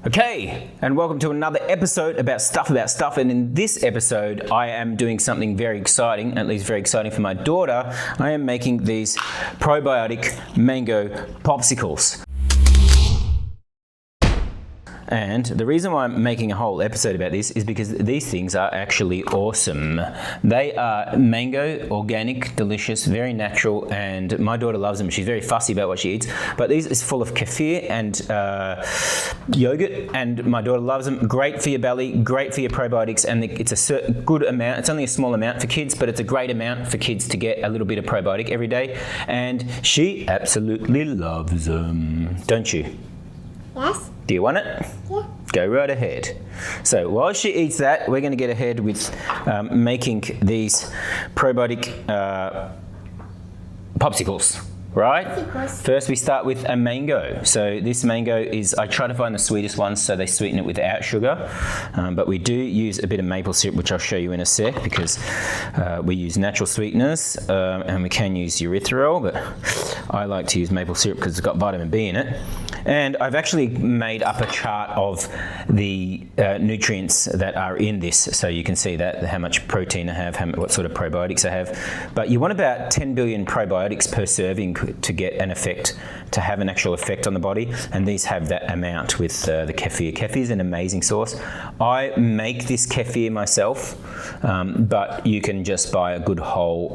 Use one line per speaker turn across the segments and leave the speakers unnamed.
Okay, and welcome to another episode about stuff, and in this episode I am doing something very exciting, at least very exciting for my daughter. I am making these probiotic mango popsicles. And the reason why I'm making a whole episode about this is because these things are actually awesome. They are mango, organic, delicious, very natural, and my daughter loves them. She's very fussy about what she eats. But these is full of kefir and yogurt, and my daughter loves them. Great for your belly, great for your probiotics, and it's a certain good amount. It's only a small amount for kids, but it's a great amount for kids to get a little bit of probiotic every day. And she absolutely loves them. Don't you?
Yes.
Do you want it?
Yeah.
Go right ahead. So while she eats that, we're going to get ahead with making these probiotic popsicles, right?
Popsicles.
First we start with a mango. So this mango is, I try to find the sweetest ones so they sweeten it without sugar. But we do use a bit of maple syrup, which I'll show you in a sec, because we use natural sweeteners and we can use erythritol, but I like to use maple syrup because it's got vitamin B in it. And I've actually made up a chart of the nutrients that are in this, so you can see that how much protein I have, what sort of probiotics I have. But you want about 10 billion probiotics per serving to get an effect, to have an actual effect on the body, and these have that amount with the kefir. Kefir is an amazing sauce. I make this kefir myself, but you can just buy a good whole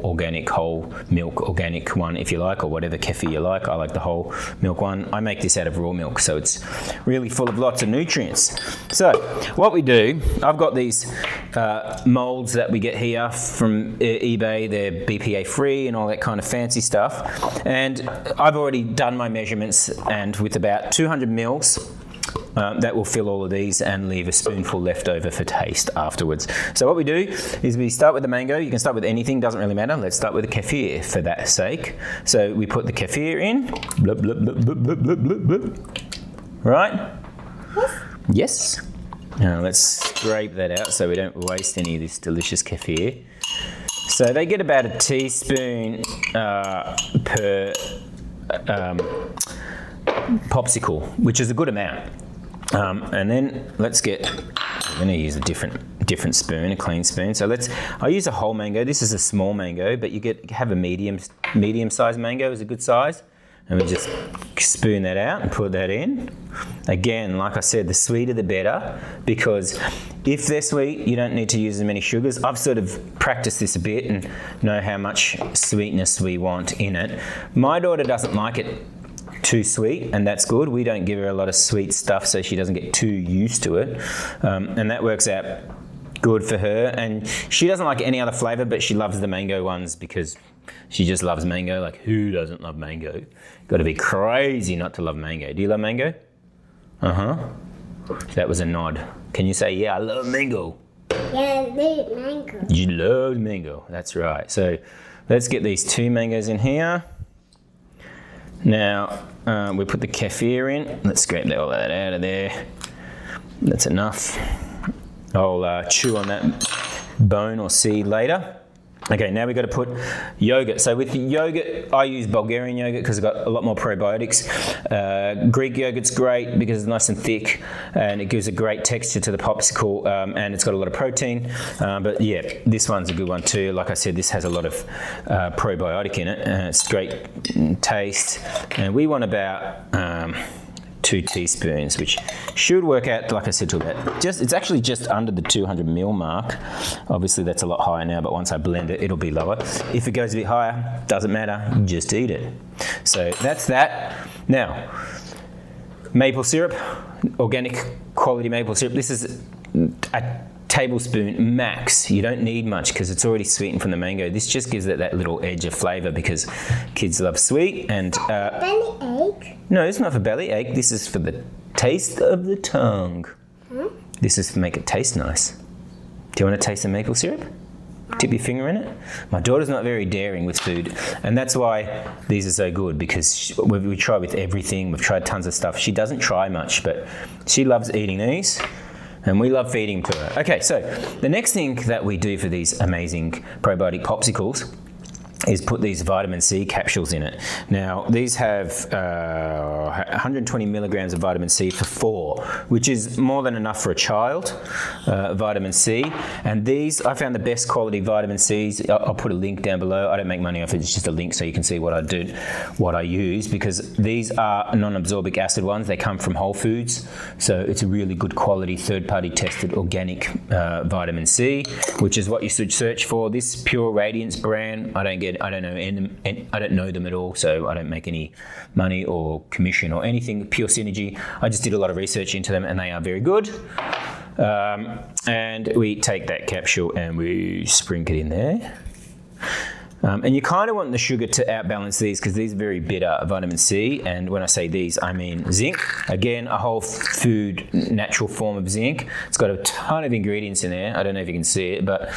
milk organic one if you like, or whatever kefir you like. I like the whole milk one. I make this out of raw milk, so it's really full of lots of nutrients. So what we do, I've got these molds that we get here from eBay. They're BPA free and all that kind of fancy stuff, and I've already done my measurements, and with about 200 mils that will fill all of these and leave a spoonful left over for taste afterwards. So what we do is we start with the mango. You can start with anything, doesn't really matter. Let's start with the kefir for that sake. So we put the kefir in. Blub, blub, blub, blub, blub, blub, blub. Right? Yes. Now let's scrape that out so we don't waste any of this delicious kefir. So they get about a teaspoon per popsicle, which is a good amount. And then let's get, I'm going to use a different spoon, a clean spoon. So I use a whole mango. This is a small mango, but you have a medium sized mango is a good size. And we just spoon that out and put that in. Again, like I said, the sweeter the better, because if they're sweet, you don't need to use as many sugars. I've sort of practiced this a bit and know how much sweetness we want in it. My daughter doesn't like it too sweet, and that's good. We don't give her a lot of sweet stuff so she doesn't get too used to it, and that works out good for her. And she doesn't like any other flavour, but she loves the mango ones because she just loves mango. Like, who doesn't love mango? Got to be crazy not to love mango. Do you love mango? That was a nod. Can you say, yeah, I love mango?
Yeah, I love mango.
You love mango. That's right. So let's get these 2 mangoes in here. Now, we put the kefir in. Let's scrape all that out of there. That's enough. I'll chew on that bone or seed later. Okay, now we've got to put yogurt. So with the yogurt, I use Bulgarian yogurt because it's got a lot more probiotics. Greek yogurt's great because it's nice and thick and it gives a great texture to the popsicle, and it's got a lot of protein. But yeah, this one's a good one too. Like I said, this has a lot of probiotic in it. It's great taste. And we want about 2 teaspoons, which should work out, like I said, to about it's actually just under the 200 ml mark. Obviously that's a lot higher now, but once I blend it, it'll be lower. If it goes a bit higher, doesn't matter, just eat it. So that's that. Now, maple syrup, organic quality maple syrup. This is a tablespoon max. You don't need much because it's already sweetened from the mango. This just gives it that little edge of flavour because kids love sweet. And
Bellyache?
no, it's not for bellyache. This is for the taste of the tongue. This is to make it taste nice. Do you want to taste the maple syrup? Dip your finger in it. My daughter's not very daring with food, and that's why these are so good, because we try with everything. We've tried tons of stuff. She doesn't try much, but she loves eating these. And we love feeding to her. Okay, so the next thing that we do for these amazing probiotic popsicles is put these vitamin C capsules in it. Now, these have 120 milligrams of vitamin C for 4, which is more than enough for a child, vitamin C. And these, I found the best quality vitamin Cs. I'll put a link down below. I don't make money off it. It's just a link so you can see what I do, what I use, because these are non-absorbic acid ones. They come from Whole Foods. So it's a really good quality, third-party tested organic vitamin C, which is what you should search for. This Pure Radiance brand, I don't know them at all, so I don't make any money or commission or anything. Pure Synergy, I just did a lot of research into them and they are very good. And we take that capsule and we sprinkle it in there. And you kind of want the sugar to outbalance these because these are very bitter, vitamin C. And when I say these, I mean zinc. Again, a whole food natural form of zinc. It's got a ton of ingredients in there. I don't know if you can see it, but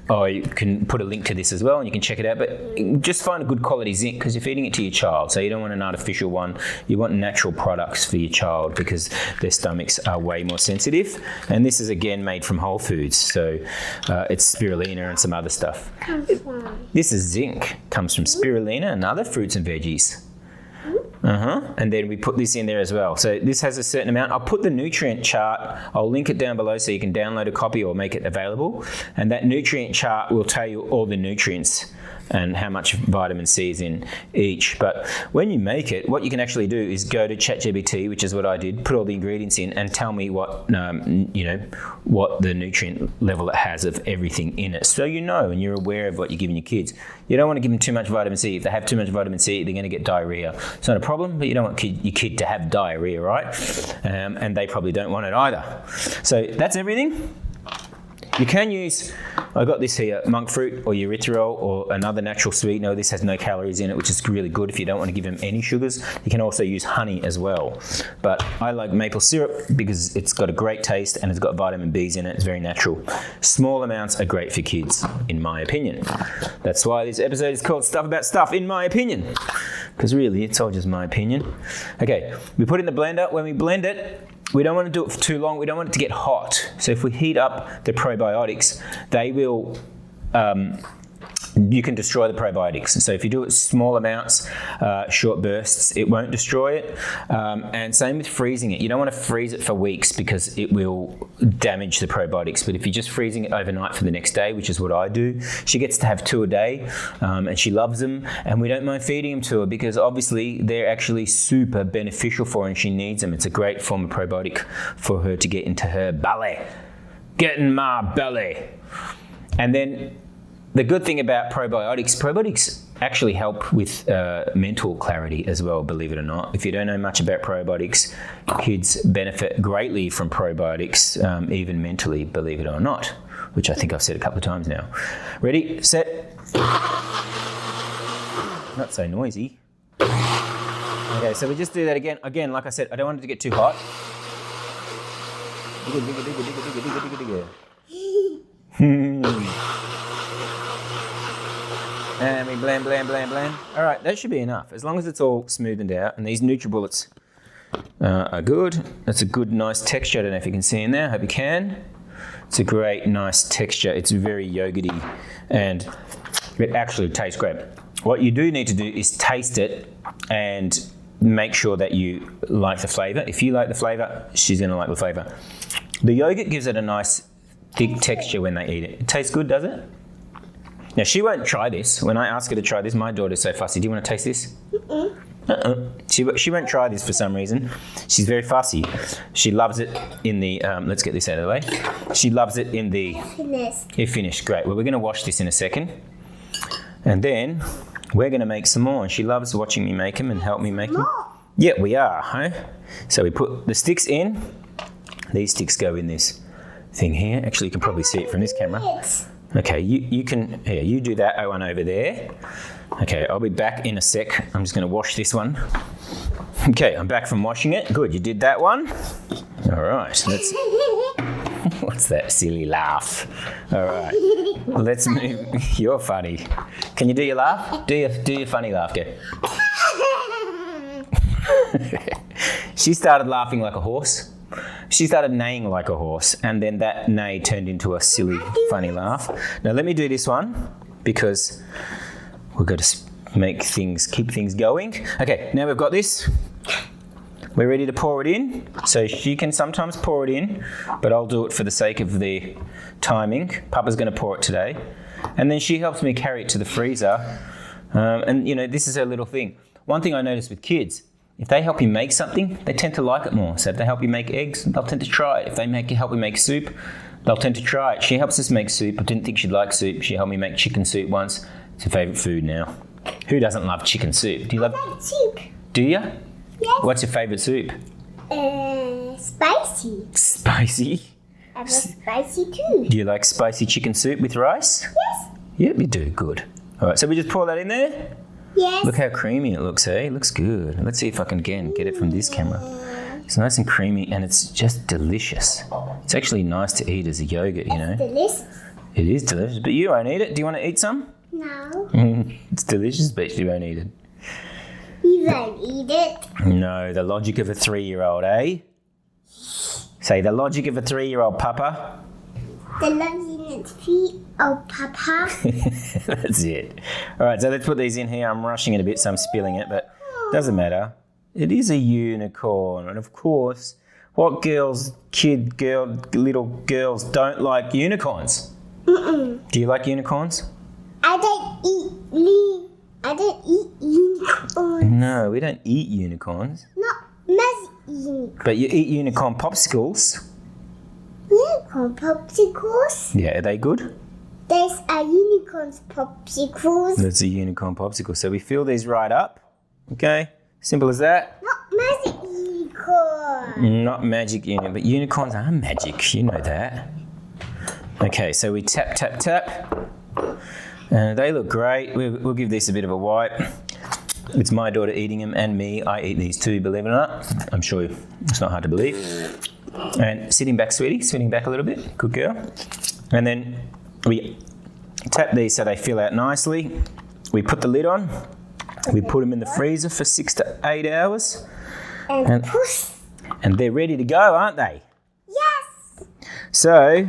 you can put a link to this as well and you can check it out. But just find a good quality zinc because you're feeding it to your child. So you don't want an artificial one. You want natural products for your child because their stomachs are way more sensitive. And this is again made from Whole Foods. So it's spirulina and some other stuff. This is zinc. Comes from spirulina and other fruits and veggies. And then we put this in there as well. So this has a certain amount. I'll put the nutrient chart. I'll link it down below so you can download a copy or make it available. And that nutrient chart will tell you all the nutrients and how much vitamin C is in each. But when you make it, what you can actually do is go to ChatGPT, which is what I did, put all the ingredients in and tell me what what the nutrient level it has of everything in it. So you know and you're aware of what you're giving your kids. You don't want to give them too much vitamin C. If they have too much vitamin C, they're going to get diarrhea. It's not a problem, but you don't want your kid to have diarrhea, right? And they probably don't want it either. So that's everything. You can use, I got this here, monk fruit or erythritol or another natural sweetener. This has no calories in it, which is really good if you don't want to give them any sugars. You can also use honey as well. But I like maple syrup because it's got a great taste and it's got vitamin B's in it. It's very natural. Small amounts are great for kids, in my opinion. That's why this episode is called Stuff About Stuff, in my opinion. Because really, it's all just my opinion. Okay, we put it in the blender. When we blend it, we don't want to do it for too long. We don't want it to get hot. So if we heat up the probiotics, they will, you can destroy the probiotics. So if you do it small amounts, short bursts, it won't destroy it. And same with freezing it. You don't want to freeze it for weeks because it will damage the probiotics. But if you're just freezing it overnight for the next day, which is what I do, she gets to have 2 a day and she loves them. And we don't mind feeding them to her because obviously they're actually super beneficial for her and she needs them. It's a great form of probiotic for her to get into her belly. Get in my belly. And then the good thing about probiotics actually help with mental clarity as well, believe it or not. If you don't know much about probiotics, kids benefit greatly from probiotics, even mentally, believe it or not, which I think I've said a couple of times now. Ready, set. Not so noisy. Okay, so we just do that again. Again, like I said, I don't want it to get too hot. And we blend. All right, that should be enough. As long as it's all smoothened out and these NutriBullets are good. That's a good, nice texture. I don't know if you can see in there. I hope you can. It's a great, nice texture. It's very yogurty and it actually tastes great. What you do need to do is taste it and make sure that you like the flavour. If you like the flavour, she's going to like the flavour. The yogurt gives it a nice, thick texture when they eat it. It tastes good, does it? Now, she won't try this. When I ask her to try this, my daughter's so fussy. Do you want to taste this? She won't try this for some reason. She's very fussy. She loves it in the, let's get this out of the way. She loves it in the... You're finished, great. Well, we're going to wash this in a second. And then we're going to make some more. And she loves watching me make them and help me make them. Yeah, we are, huh? So we put the sticks in. These sticks go in this thing here. Actually, you can probably see it from this camera. Okay, you can, here, you do that one over there. Okay, I'll be back in a sec. I'm just going to wash this one. Okay, I'm back from washing it. Good, you did that one. All right, let's... What's that silly laugh? All right, let's move. You're funny. Can you do your laugh? Do your funny laugh, go. She started laughing like a horse. She started neighing like a horse, and then that neigh turned into a silly, funny laugh. Now let me do this one. because we've got to keep things going. Okay, now we've got this. We're ready to pour it in. So she can sometimes pour it in, but I'll do it for the sake of the timing. Papa's going to pour it today. And then she helps me carry it to the freezer. And, you know, this is her little thing. One thing I notice with kids, if they help you make something, they tend to like it more. So if they help you make eggs, they'll tend to try it. If they help you make soup, they'll tend to try it. She helps us make soup. I didn't think she'd like soup. She helped me make chicken soup once. It's her favourite food now. Who doesn't love chicken soup? Do you love
soup?
Do you?
Yes.
What's your favourite soup?
Spicy.
Spicy?
I love spicy too.
Do you like spicy chicken soup with rice?
Yes.
Yep, you do. Good. All right, so we just pour that in there.
Yes.
Look how creamy it looks, eh? It looks good. Let's see if I can again get it from this camera. It's nice and creamy and it's just delicious. It's actually nice to eat as a yogurt, you know.
Delicious.
It is delicious, but you won't eat it. Do you want to eat some?
No.
It's delicious, but you won't eat it.
You won't eat it.
No, the logic of a 3-year-old, eh? Say the logic of a 3-year-old, Papa.
The loving feet of Papa.
That's it. All right, so let's put these in here. I'm rushing it a bit, so I'm spilling it, but doesn't matter. It is a unicorn, and of course, what little girls don't like unicorns? Do you like unicorns?
I don't eat unicorns.
No, we don't eat unicorns.
Not must eat
But you eat unicorn popsicles.
unicorn popsicles.
Yeah, are they good?
There's a unicorn's popsicles.
That's a unicorn popsicle. So we fill these right up. Okay, simple as that.
Not magic unicorn.
Not magic unicorn, but unicorns are magic. You know that. Okay, so we tap, tap, tap. And they look great. We'll give this a bit of a wipe. It's my daughter eating them and me. I eat these too, believe it or not. I'm sure it's not hard to believe. And sitting back, sweetie. Sitting back a little bit. Good girl. And then we tap these so they fill out nicely. We put the lid on. We put them in the freezer for 6 to 8 hours.
And push.
And they're ready to go, aren't they?
Yes.
So,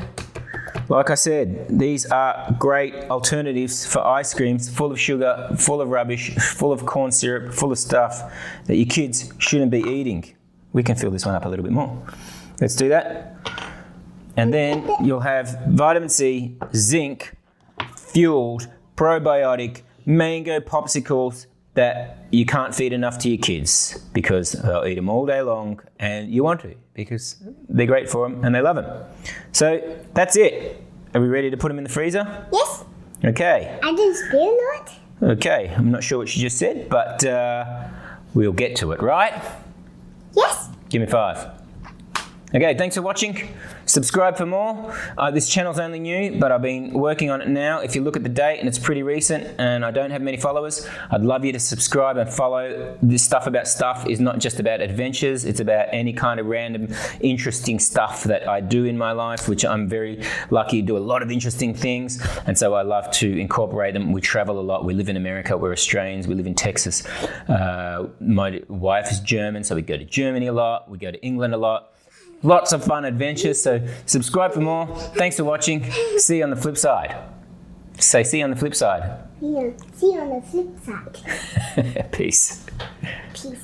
like I said, these are great alternatives for ice creams full of sugar, full of rubbish, full of corn syrup, full of stuff that your kids shouldn't be eating. We can fill this one up a little bit more. Let's do that. And then you'll have vitamin C, zinc, fueled, probiotic, mango popsicles that you can't feed enough to your kids because they'll eat them all day long and you want to because they're great for them and they love them. So that's it. Are we ready to put them in the freezer?
Yes.
Okay.
I didn't spill it.
Okay. I'm not sure what she just said, but we'll get to it, right?
Yes.
Give me 5. Okay, thanks for watching. Subscribe for more. This channel's only new, but I've been working on it now. If you look at the date, and it's pretty recent, and I don't have many followers, I'd love you to subscribe and follow. This stuff about stuff is not just about adventures. It's about any kind of random, interesting stuff that I do in my life, which I'm very lucky to do a lot of interesting things, and so I love to incorporate them. We travel a lot. We live in America. We're Australians. We live in Texas. My wife is German, so we go to Germany a lot. We go to England a lot. Lots of fun adventures, so subscribe for more. Thanks for watching. See you on the flip side. Say see you on the flip side.
Yeah. See you on the flip side.
Peace.
Peace.